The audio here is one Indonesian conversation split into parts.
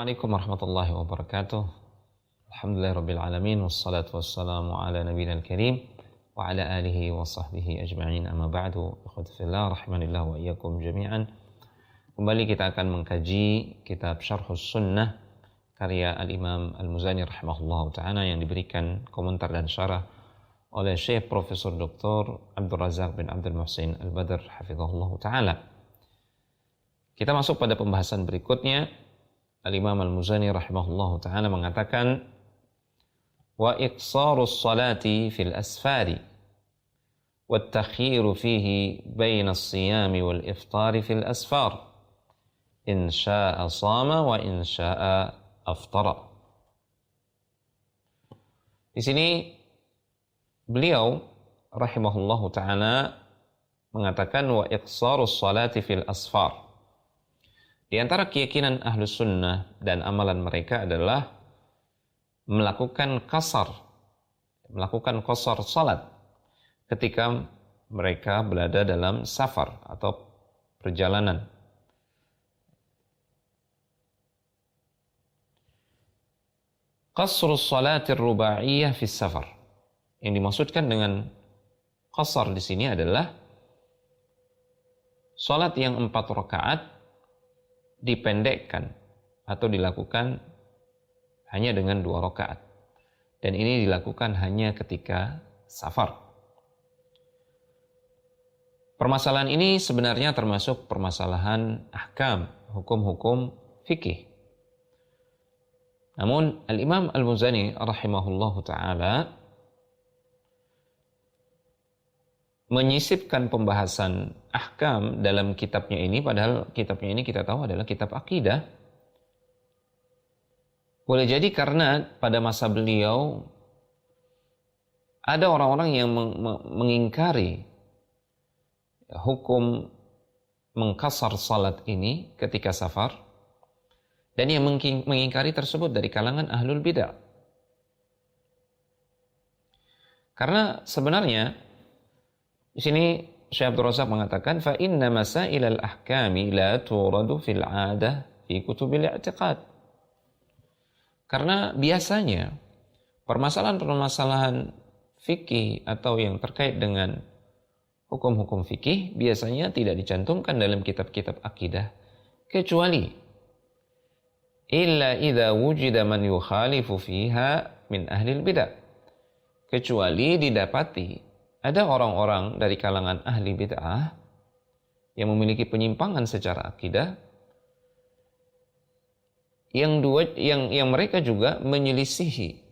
Assalamualaikum warahmatullahi wabarakatuh. Alhamdulillahirabbil alamin wassalatu wassalamu ala nabiyil karim wa ala alihi wa sahbihi ajma'in. Amma ba'du. Ikhwati fillah rahimanillah wa iyyakum jami'an. Kembali kita akan mengkaji kitab Syarhus Sunnah karya Al-Imam Al-Muzani rahimahullahu taala yang diberikan komentar dan syarah oleh Syekh Profesor Dr. Abdul Razak bin Abdul Muhsin Al-Badr hafizahullahu taala. Kita masuk pada pembahasan berikutnya. Al-Imam Al-Muzani rahimahullahu ta'ala mengatakan wa iqsarus salati fil asfari wa at-takhiru fihi baina as-siyami wal iftari fil asfar in sya'a sama wa in sya'a aftara. Di sini beliau rahimahullahu ta'ala mengatakan wa iqsarus salati fil asfar. Di antara keyakinan Ahlus Sunnah dan amalan mereka adalah melakukan qasar salat ketika mereka berada dalam safar atau perjalanan. Qasrus salatir rubaiyah fi safar. Yang dimaksudkan dengan qasar di sini adalah salat yang 4 rakaat dipendekkan atau dilakukan hanya dengan 2 rakaat. Dan ini dilakukan hanya ketika safar. Permasalahan ini sebenarnya termasuk permasalahan ahkam, hukum-hukum fikih. Namun Al-Imam Al-Muzani rahimahullahu ta'ala menyisipkan pembahasan ahkam dalam kitabnya ini, padahal kitabnya ini kita tahu adalah kitab akidah. Boleh jadi karena pada masa beliau ada orang-orang yang mengingkari hukum mengqasar salat ini ketika safar, dan yang mengingkari tersebut dari kalangan ahlul bidah. Karena sebenarnya di sini Syekh Abdul Razak mengatakan fa inna masailal ahkami la turadu fil 'adah fi kutubil i'tiqad. Karena biasanya permasalahan-permasalahan fikih atau yang terkait dengan hukum-hukum fikih biasanya tidak dicantumkan dalam kitab-kitab akidah kecuali illa idza wujida man yukhalifu fiha min ahli bidah. Kecuali didapati ada orang-orang dari kalangan ahli bid'ah yang memiliki penyimpangan secara akidah, yang mereka juga menyelisihi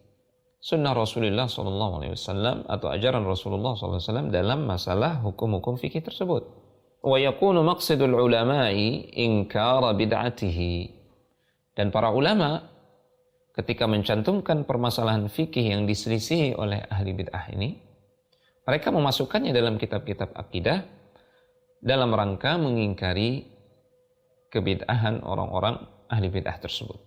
sunnah Rasulullah SAW atau ajaran Rasulullah SAW dalam masalah hukum-hukum fikih tersebut. Wa yakunu maqsidul ulama'i inkara bid'atihi. Dan para ulama ketika mencantumkan permasalahan fikih yang diselisihi oleh ahli bid'ah ini, mereka memasukkannya dalam kitab-kitab akidah dalam rangka mengingkari kebid'ahan orang-orang ahli bid'ah tersebut.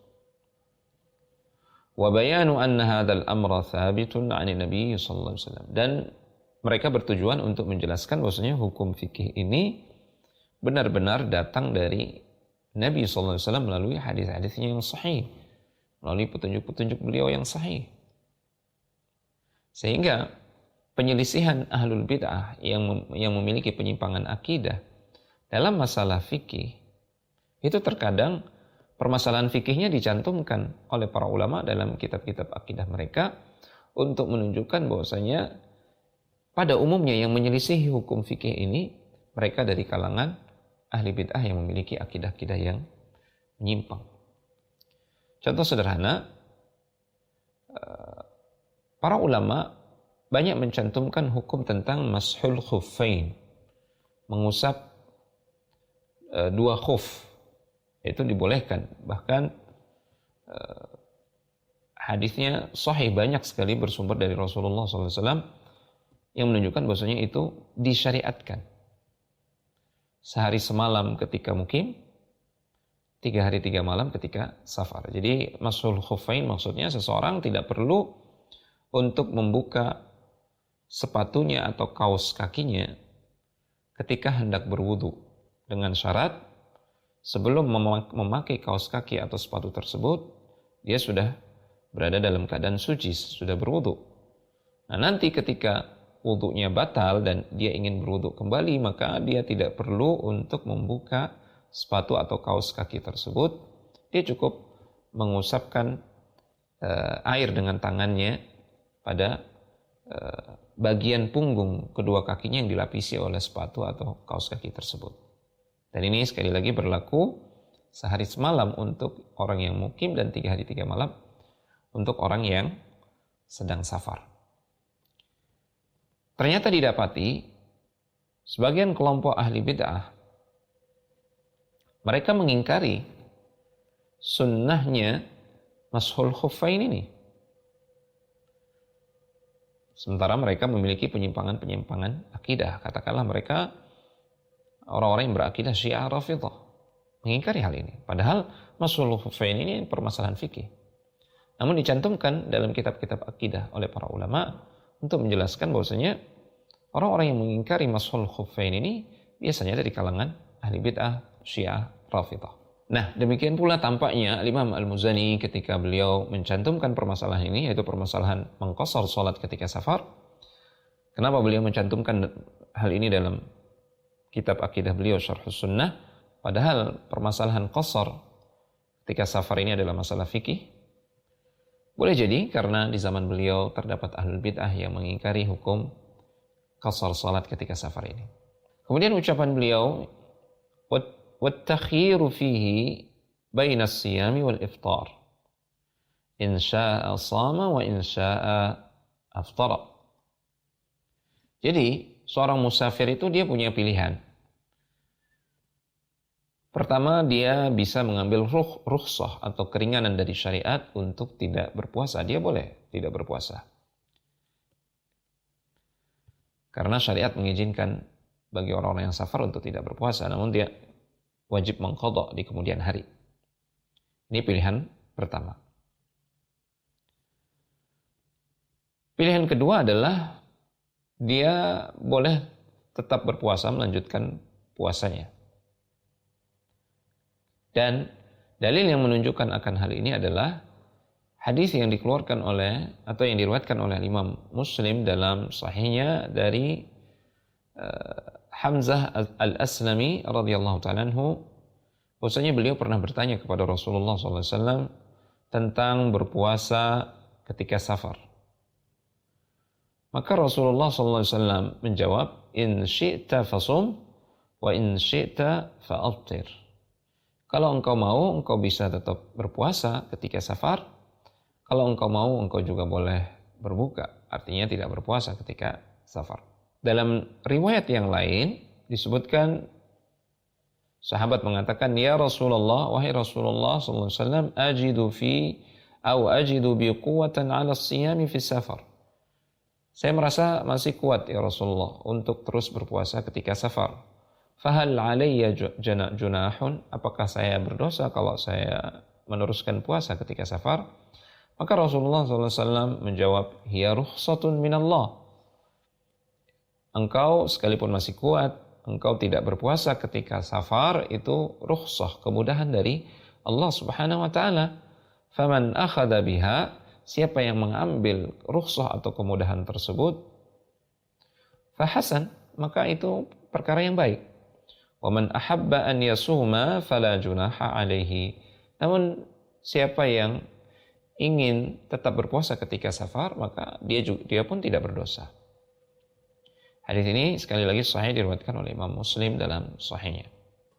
Wa bayanu anna hadzal amra thabitun 'ani Nabi sallallahu alaihi wasallam. Dan mereka bertujuan untuk menjelaskan bahwasanya hukum fikih ini benar-benar datang dari Nabi sallallahu alaihi wasallam melalui hadis-hadisnya yang sahih, melalui petunjuk-petunjuk beliau yang sahih. Sehingga penyelisihan ahlul bid'ah yang memiliki penyimpangan akidah dalam masalah fikih itu terkadang permasalahan fikihnya dicantumkan oleh para ulama dalam kitab-kitab akidah mereka untuk menunjukkan bahwasanya pada umumnya yang menyelisihi hukum fikih ini mereka dari kalangan ahli bid'ah yang memiliki akidah-akidah yang menyimpang. Contoh sederhana, para ulama banyak mencantumkan hukum tentang mashul khuffain, mengusap 2 khuf, itu dibolehkan. Bahkan hadisnya sahih, banyak sekali bersumber dari Rasulullah SAW yang menunjukkan bahwasanya itu disyariatkan. Sehari semalam ketika mukim, 3 hari 3 malam ketika safar. Jadi mashul khuffain maksudnya seseorang tidak perlu untuk membuka sepatunya atau kaos kakinya ketika hendak berwudu, dengan syarat sebelum memakai kaos kaki atau sepatu tersebut, dia sudah berada dalam keadaan suci, sudah berwudu. Nah, nanti ketika wudunya batal dan dia ingin berwudu kembali, maka dia tidak perlu untuk membuka sepatu atau kaos kaki tersebut. Dia cukup mengusapkan air dengan tangannya pada bagian punggung kedua kakinya yang dilapisi oleh sepatu atau kaos kaki tersebut. Dan ini sekali lagi berlaku sehari semalam untuk orang yang mukim dan 3 hari 3 malam untuk orang yang sedang safar. Ternyata didapati sebagian kelompok ahli bid'ah mereka mengingkari sunnahnya mashul khuffain ini. Sementara mereka memiliki penyimpangan-penyimpangan akidah. Katakanlah mereka orang-orang yang berakidah Syiah Rafidhah mengingkari hal ini. Padahal mashul khuffain ini permasalahan fikih. Namun dicantumkan dalam kitab-kitab akidah oleh para ulama untuk menjelaskan bahwasanya orang-orang yang mengingkari mashul khuffain ini biasanya dari kalangan ahli bid'ah Syiah Rafidhah. Nah, demikian pula tampaknya Imam Al-Muzani ketika beliau mencantumkan permasalahan ini, yaitu permasalahan mengqashar salat ketika safar. Kenapa beliau mencantumkan hal ini dalam kitab akidah beliau Syarhus Sunnah, padahal permasalahan qashar ketika safar ini adalah masalah fikih? Boleh jadi karena di zaman beliau terdapat ahlul bid'ah yang mengingkari hukum qashar salat ketika safar ini. Kemudian ucapan beliau, وَالتَّخِيرُ فِيهِ بَيْنَ الصِّيَامِ وَالْإِفْطَارِ إِنْ شَاءَ صَامَ وَإِنْ شَاءَ أَفْطَرَ. Jadi, seorang musafir itu dia punya pilihan. Pertama, dia bisa mengambil rukhsah atau keringanan dari syariat untuk tidak berpuasa. Dia boleh tidak berpuasa. Karena syariat mengizinkan bagi orang-orang yang safar untuk tidak berpuasa, namun dia wajib mengqadha di kemudian hari. Ini pilihan pertama. Pilihan kedua adalah dia boleh tetap berpuasa, melanjutkan puasanya. Dan dalil yang menunjukkan akan hal ini adalah hadis yang dikeluarkan oleh atau yang diriwayatkan oleh Imam Muslim dalam sahihnya dari Hamzah Al-Aslami radhiyallahu ta'ala anhu, bahwasanya beliau pernah bertanya kepada Rasulullah SAW tentang berpuasa ketika safar. Maka Rasulullah SAW menjawab, in syi'ta fasum wa in syi'ta fa'aftir. Kalau engkau mau, engkau bisa tetap berpuasa ketika safar. Kalau engkau mau, engkau juga boleh berbuka. Artinya tidak berpuasa ketika safar. Dalam riwayat yang lain disebutkan sahabat mengatakan, ya Rasulullah, wahai Rasulullah SAW, ajidu bi quwwatan ala siyami fi safar. Saya merasa masih kuat ya Rasulullah untuk terus berpuasa ketika safar. Fahal alayya junahun, apakah saya berdosa kalau saya meneruskan puasa ketika safar? Maka Rasulullah SAW menjawab, hiya rukhsatun minallah. Engkau sekalipun masih kuat, engkau tidak berpuasa ketika safar, itu rukhsah, kemudahan dari Allah Subhanahu wa taala. Faman akhadha biha, siapa yang mengambil rukhsah atau kemudahan tersebut, fahasan, maka itu perkara yang baik. Wa man ahabba an yasuma fala junaha alaihi. Namun siapa yang ingin tetap berpuasa ketika safar, maka dia pun tidak berdosa. Hadis ini sekali lagi sahih diriwayatkan oleh Imam Muslim dalam sahihnya.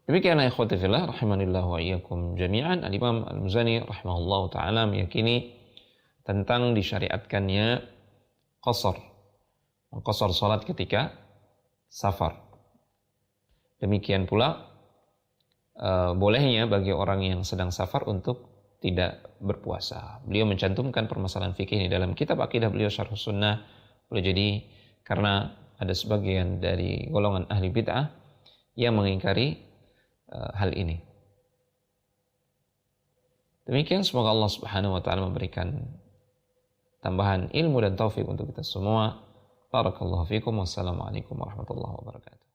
Demikianlah ikhwati fillah rahimanillah wa iyyakum jami'an. Al-Imam Al-Muzani rahimahullahu taala meyakini tentang disyariatkannya qashar salat ketika safar. Demikian pula bolehnya bagi orang yang sedang safar untuk tidak berpuasa. Beliau mencantumkan permasalahan fikih ini dalam kitab akidah beliau Syarhus Sunnah. Boleh jadi karena ada sebagian dari golongan ahli bid'ah yang mengingkari hal ini. Demikian, semoga Allah Subhanahu wa taala memberikan tambahan ilmu dan taufik untuk kita semua. Barakallahu fikum. Wassalamualaikum warahmatullahi wabarakatuh.